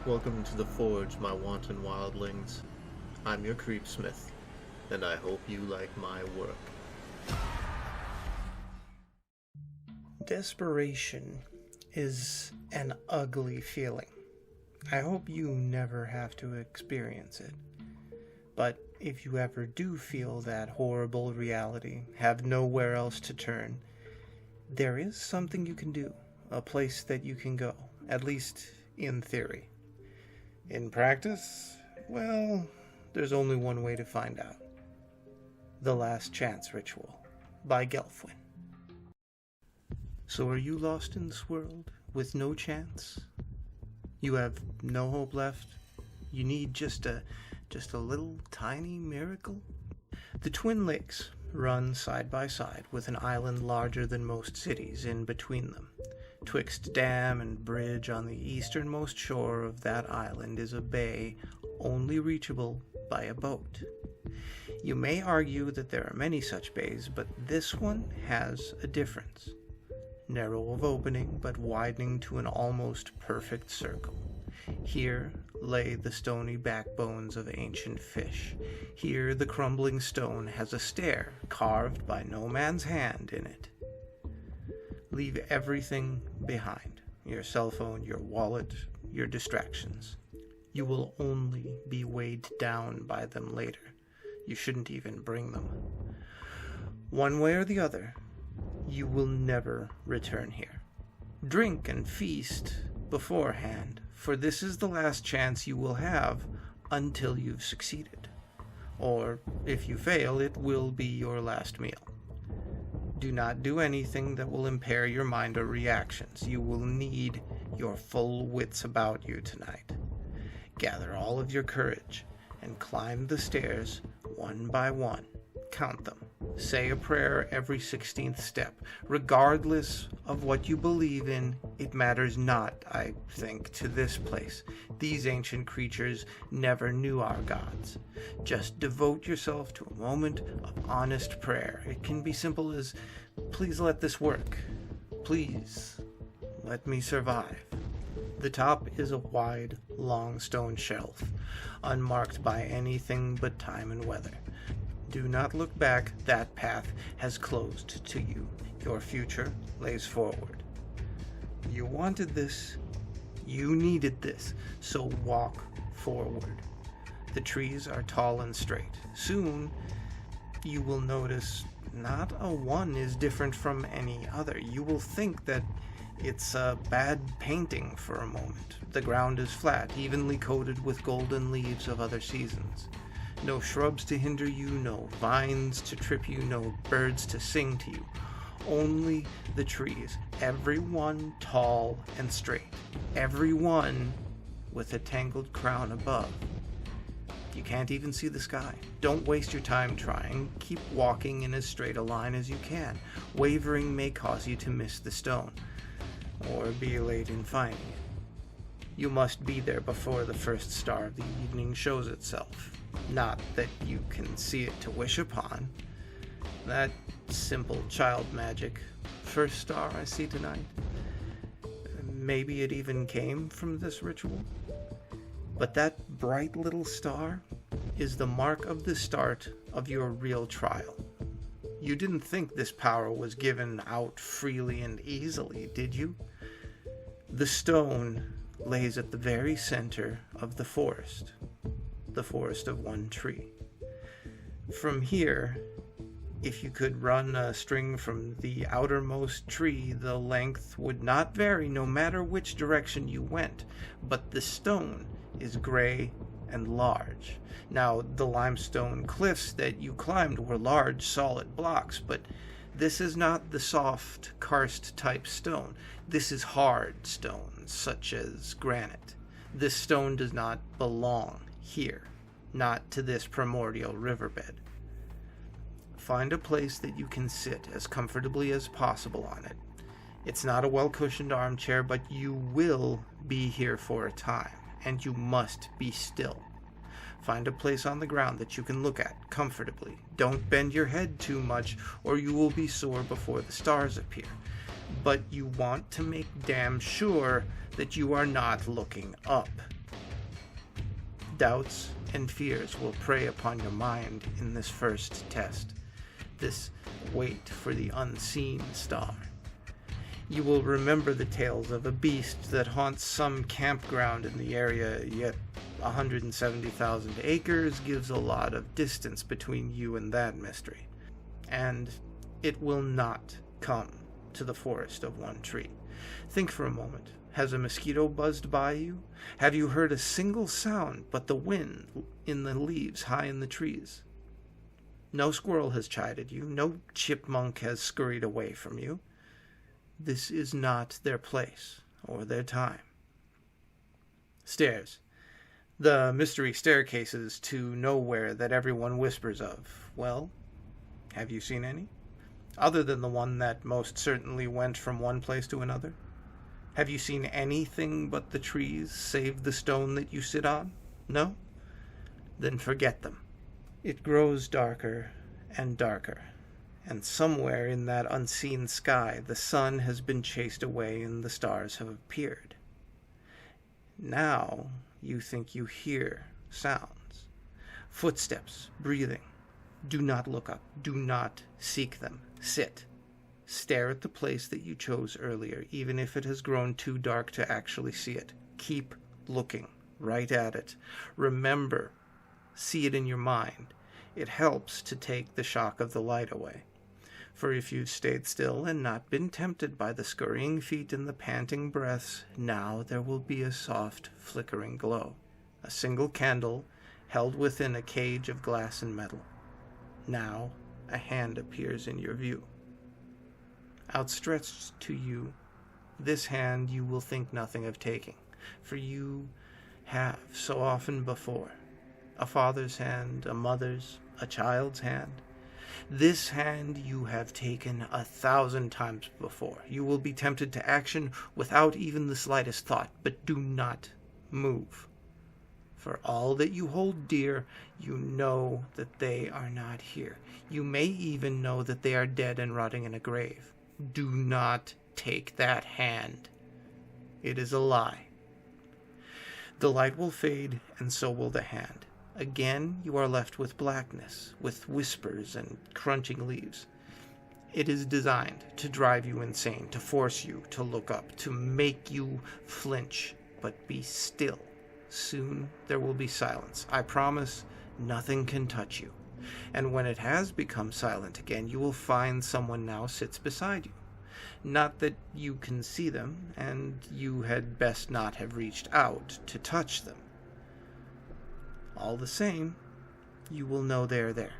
Welcome to the Forge, my wanton wildlings. I'm your creepsmith, and I hope you like my work. Desperation is an ugly feeling. I hope you never have to experience it. But if you ever do feel that horrible reality, have nowhere else to turn, there is something you can do, a place that you can go, at least in theory. In practice, well, there's only one way to find out. The Last Chance Ritual by Gelfwyn. So are you lost in this world with no chance? You have no hope left? You need just a little tiny miracle? The Twin Lakes run side by side with an island larger than most cities in between them. Twixt dam and bridge on the easternmost shore of that island is a bay only reachable by a boat. You may argue that there are many such bays, but this one has a difference. Narrow of opening, but widening to an almost perfect circle. Here lay the stony backbones of ancient fish. Here the crumbling stone has a stair carved by no man's hand in it. Leave everything behind. Your cell phone, your wallet, your distractions. You will only be weighed down by them later. You shouldn't even bring them. One way or the other, you will never return here. Drink and feast beforehand, for this is the last chance you will have until you've succeeded. Or, if you fail, it will be your last meal. Do not do anything that will impair your mind or reactions. You will need your full wits about you tonight. Gather all of your courage and climb the stairs one by one. Count them. Say a prayer every 16th step. Regardless of what you believe in, it matters not, I think, to this place. These ancient creatures never knew our gods. Just devote yourself to a moment of honest prayer. It can be simple as, please let this work. Please let me survive. The top is a wide, long stone shelf, unmarked by anything but time and weather. Do not look back. That path has closed to you. Your future lays forward. You wanted this. You needed this. So walk forward. The trees are tall and straight. Soon, you will notice not a one is different from any other. You will think that it's a bad painting for a moment. The ground is flat, evenly coated with golden leaves of other seasons. No shrubs to hinder you, no vines to trip you, no birds to sing to you. Only the trees, every one tall and straight, every one with a tangled crown above. You can't even see the sky. Don't waste your time trying. Keep walking in as straight a line as you can. Wavering may cause you to miss the stone, or be late in finding it. You must be there before the first star of the evening shows itself. Not that you can see it to wish upon. That simple child magic. First star I see tonight. Maybe it even came from this ritual. But that bright little star is the mark of the start of your real trial. You didn't think this power was given out freely and easily, did you? The stone lays at the very center of the forest of one tree. From here, if you could run a string from the outermost tree, the length would not vary no matter which direction you went, but the stone is gray and large. Now, the limestone cliffs that you climbed were large, solid blocks, but this is not the soft, karst-type stone. This is hard stone, such as granite. This stone does not belong here, not to this primordial riverbed. Find a place that you can sit as comfortably as possible on it. It's not a well-cushioned armchair, but you will be here for a time, and you must be still. Find a place on the ground that you can look at comfortably. Don't bend your head too much, or you will be sore before the stars appear. But you want to make damn sure that you are not looking up. Doubts and fears will prey upon your mind in this first test, this wait for the unseen star. You will remember the tales of a beast that haunts some campground in the area, yet 170,000 acres gives a lot of distance between you and that mystery. And it will not come to the forest of one tree. Think for a moment. Has a mosquito buzzed by you? Have you heard a single sound but the wind in the leaves high in the trees? No squirrel has chided you. No chipmunk has scurried away from you. This is not their place or their time. Stairs. The mystery staircases to nowhere that everyone whispers of. Well, have you seen any? Other than the one that most certainly went from one place to another? Have you seen anything but the trees, save the stone that you sit on? No? Then forget them. It grows darker and darker, and somewhere in that unseen sky the sun has been chased away and the stars have appeared. Now you think you hear sounds. Footsteps, breathing. Do not look up. Do not seek them. Sit. Stare at the place that you chose earlier, even if it has grown too dark to actually see it. Keep looking right at it. Remember, see it in your mind. It helps to take the shock of the light away. For if you've stayed still and not been tempted by the scurrying feet and the panting breaths, now there will be a soft, flickering glow. A single candle held within a cage of glass and metal. Now a hand appears in your view. Outstretched to you, this hand you will think nothing of taking, for you have so often before. A father's hand, a mother's, a child's hand. This hand you have taken 1,000 times before. You will be tempted to action without even the slightest thought, but do not move. For all that you hold dear, you know that they are not here. You may even know that they are dead and rotting in a grave. Do not take that hand. It is a lie. The light will fade, and so will the hand. Again, you are left with blackness, with whispers and crunching leaves. It is designed to drive you insane, to force you to look up, to make you flinch. But be still. Soon there will be silence. I promise nothing can touch you. And when it has become silent again, you will find someone now sits beside you. Not that you can see them, and you had best not have reached out to touch them. All the same, you will know they are there.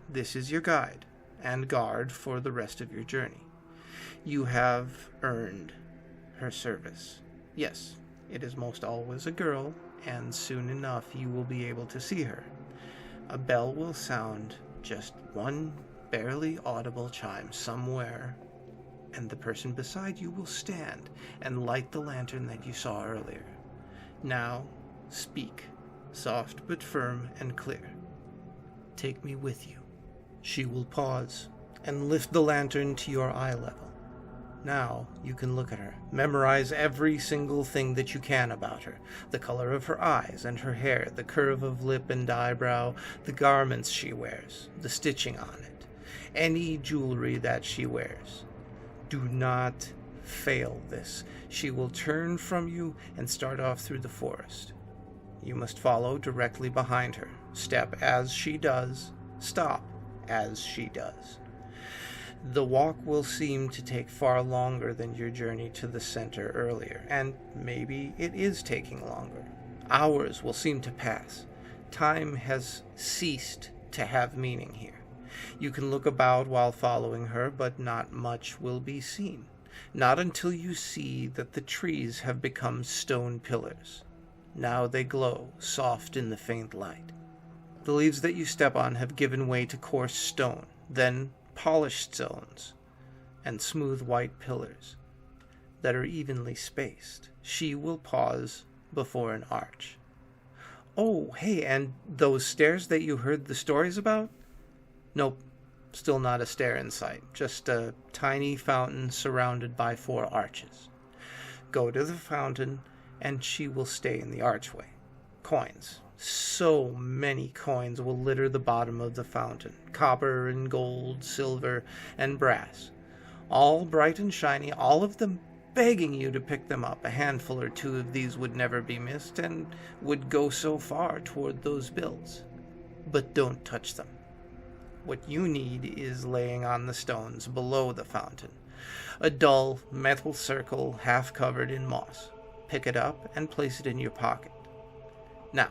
This is your guide and guard for the rest of your journey. You have earned her service. Yes, it is most always a girl, and soon enough you will be able to see her. A bell will sound, just one barely audible chime somewhere, and the person beside you will stand and light the lantern that you saw earlier. Now, speak, soft but firm and clear. Take me with you. She will pause and lift the lantern to your eye level. Now you can look at her. Memorize every single thing that you can about her. The color of her eyes and her hair, the curve of lip and eyebrow, the garments she wears, the stitching on it, any jewelry that she wears. Do not fail this. She will turn from you and start off through the forest. You must follow directly behind her. Step as she does. Stop as she does. The walk will seem to take far longer than your journey to the center earlier, and maybe it is taking longer. Hours will seem to pass. Time has ceased to have meaning here. You can look about while following her, but not much will be seen. Not until you see that the trees have become stone pillars. Now they glow, soft in the faint light. The leaves that you step on have given way to coarse stone, then polished stones, and smooth white pillars that are evenly spaced. She will pause before an arch. Oh, hey, and those stairs that you heard the stories about? Nope, still not a stair in sight, just a tiny fountain surrounded by 4 arches. Go to the fountain, and she will stay in the archway. Coins. So many coins will litter the bottom of the fountain. Copper and gold, silver and brass. All bright and shiny, all of them begging you to pick them up. A handful or two of these would never be missed and would go so far toward those bills. But don't touch them. What you need is laying on the stones below the fountain. A dull metal circle half covered in moss. Pick it up and place it in your pocket. Now,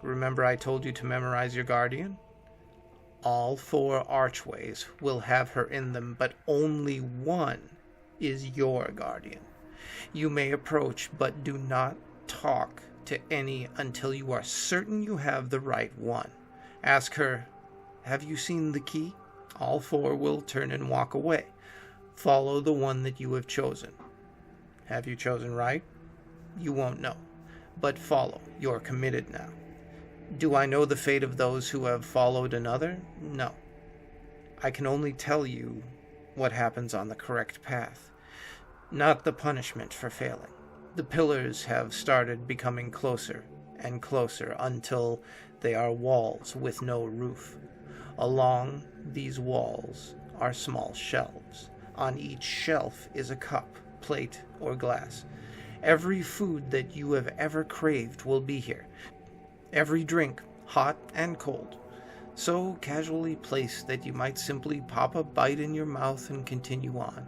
remember I told you to memorize your guardian? All 4 archways will have her in them, but only one is your guardian. You may approach, but do not talk to any until you are certain you have the right one. Ask her, "Have you seen the key?" All 4 will turn and walk away. Follow the one that you have chosen. Have you chosen right? You won't know. But follow. You're committed now. Do I know the fate of those who have followed another? No. I can only tell you what happens on the correct path, not the punishment for failing. The pillars have started becoming closer and closer until they are walls with no roof. Along these walls are small shelves. On each shelf is a cup, plate, or glass. Every food that you have ever craved will be here. Every drink, hot and cold, so casually placed that you might simply pop a bite in your mouth and continue on.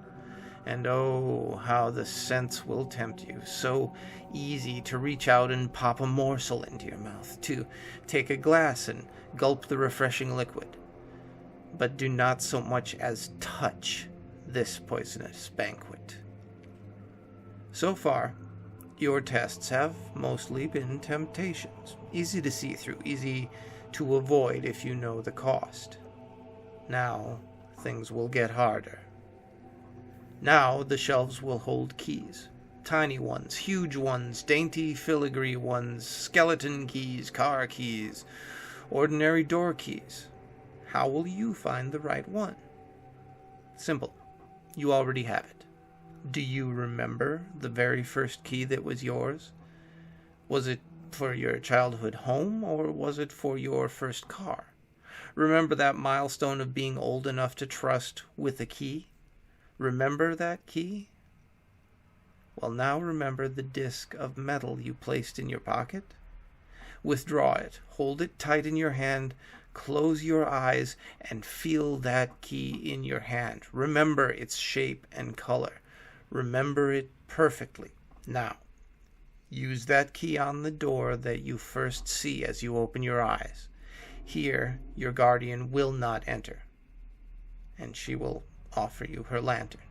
And oh, how the scents will tempt you. So easy to reach out and pop a morsel into your mouth, to take a glass and gulp the refreshing liquid. But do not so much as touch this poisonous banquet. So far, your tests have mostly been temptations. Easy to see through, easy to avoid if you know the cost. Now, things will get harder. Now, the shelves will hold keys. Tiny ones, huge ones, dainty filigree ones, skeleton keys, car keys, ordinary door keys. How will you find the right one? Simple. You already have it. Do you remember the very first key that was yours? Was it for your childhood home, or was it for your first car? Remember that milestone of being old enough to trust with a key? Remember that key? Well, now remember the disc of metal you placed in your pocket? Withdraw it, hold it tight in your hand, close your eyes, and feel that key in your hand. Remember its shape and color. Remember it perfectly. Now, use that key on the door that you first see as you open your eyes. Here, your guardian will not enter, and she will offer you her lantern.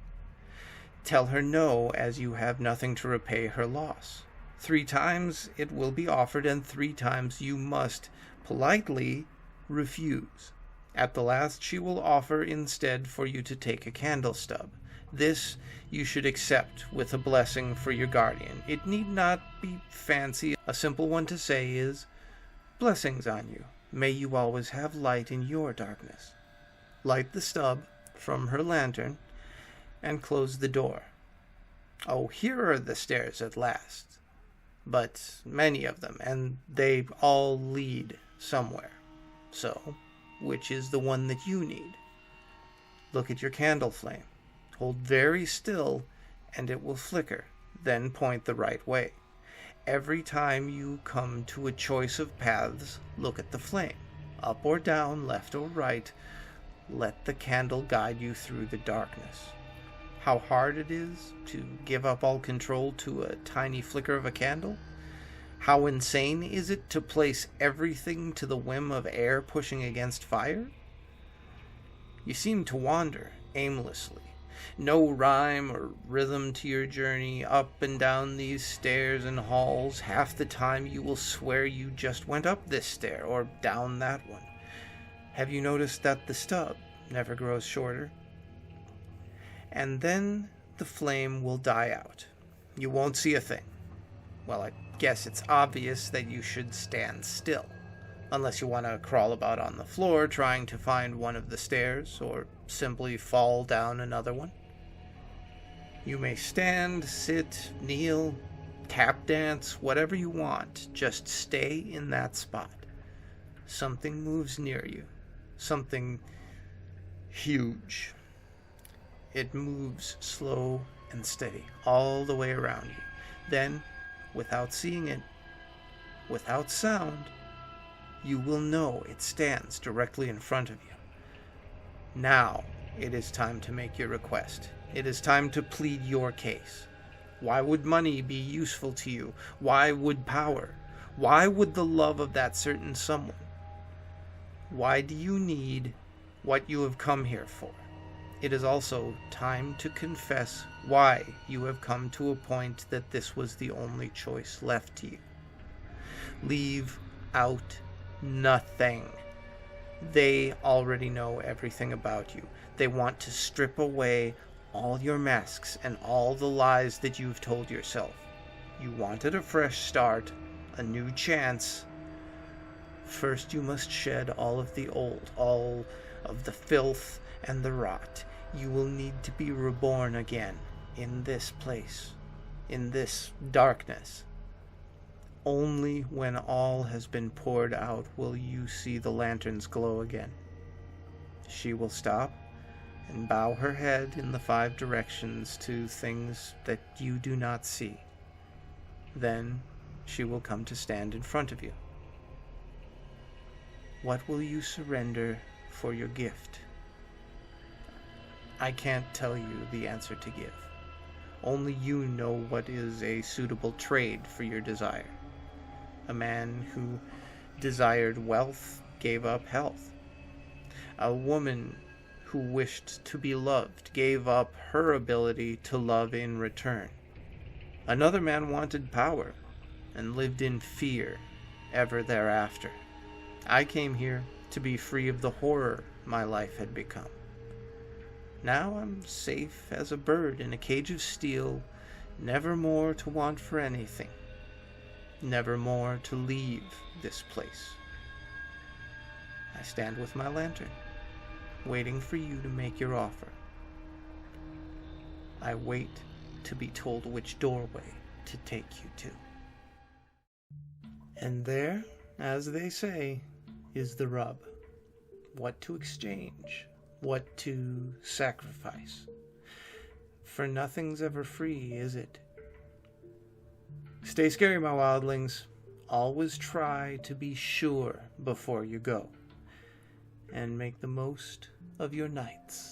Tell her no, as you have nothing to repay her loss. 3 times it will be offered, and 3 times you must politely refuse. At the last, she will offer instead for you to take a candle stub. This you should accept with a blessing for your guardian. It need not be fancy. A simple one to say is, "Blessings on you. May you always have light in your darkness." Light the stub from her lantern and close the door. Oh, here are the stairs at last. But many of them, and they all lead somewhere. So, which is the one that you need? Look at your candle flame. Hold very still, and it will flicker. Then point the right way. Every time you come to a choice of paths, look at the flame. Up or down, left or right. Let the candle guide you through the darkness. How hard it is to give up all control to a tiny flicker of a candle? How insane is it to place everything to the whim of air pushing against fire? You seem to wander aimlessly. No rhyme or rhythm to your journey up and down these stairs and halls. Half the time you will swear you just went up this stair or down that one. Have you noticed that the stub never grows shorter? And then the flame will die out. You won't see a thing. Well, I guess it's obvious that you should stand still, unless you want to crawl about on the floor trying to find one of the stairs, or simply fall down another one. You may stand, sit, kneel, tap dance, whatever you want. Just stay in that spot. Something moves near you. Something huge. It moves slow and steady all the way around you. Then, without seeing it, without sound, you will know it stands directly in front of you. Now, it is time to make your request. It is time to plead your case. Why would money be useful to you? Why would power? Why would the love of that certain someone? Why do you need what you have come here for? It is also time to confess why you have come to a point that this was the only choice left to you. Leave out nothing. They already know everything about you. They want to strip away all your masks and all the lies that you've told yourself. You wanted a fresh start, a new chance. First you must shed all of the old, all of the filth and the rot. You will need to be reborn again in this place, in this darkness. Only when all has been poured out will you see the lanterns glow again. She will stop and bow her head in the 5 directions to things that you do not see. Then she will come to stand in front of you. What will you surrender for your gift? I can't tell you the answer to give. Only you know what is a suitable trade for your desire. A man who desired wealth gave up health. A woman who wished to be loved gave up her ability to love in return. Another man wanted power and lived in fear ever thereafter. I came here to be free of the horror my life had become. Now I'm safe as a bird in a cage of steel, never more to want for anything, never more to leave this place. I stand with my lantern, waiting for you to make your offer. I wait to be told which doorway to take you to. And there, as they say, is the rub. What to exchange, what to sacrifice. For nothing's ever free, is it? Stay scary, my wildlings. Always try to be sure before you go. And make the most of your nights.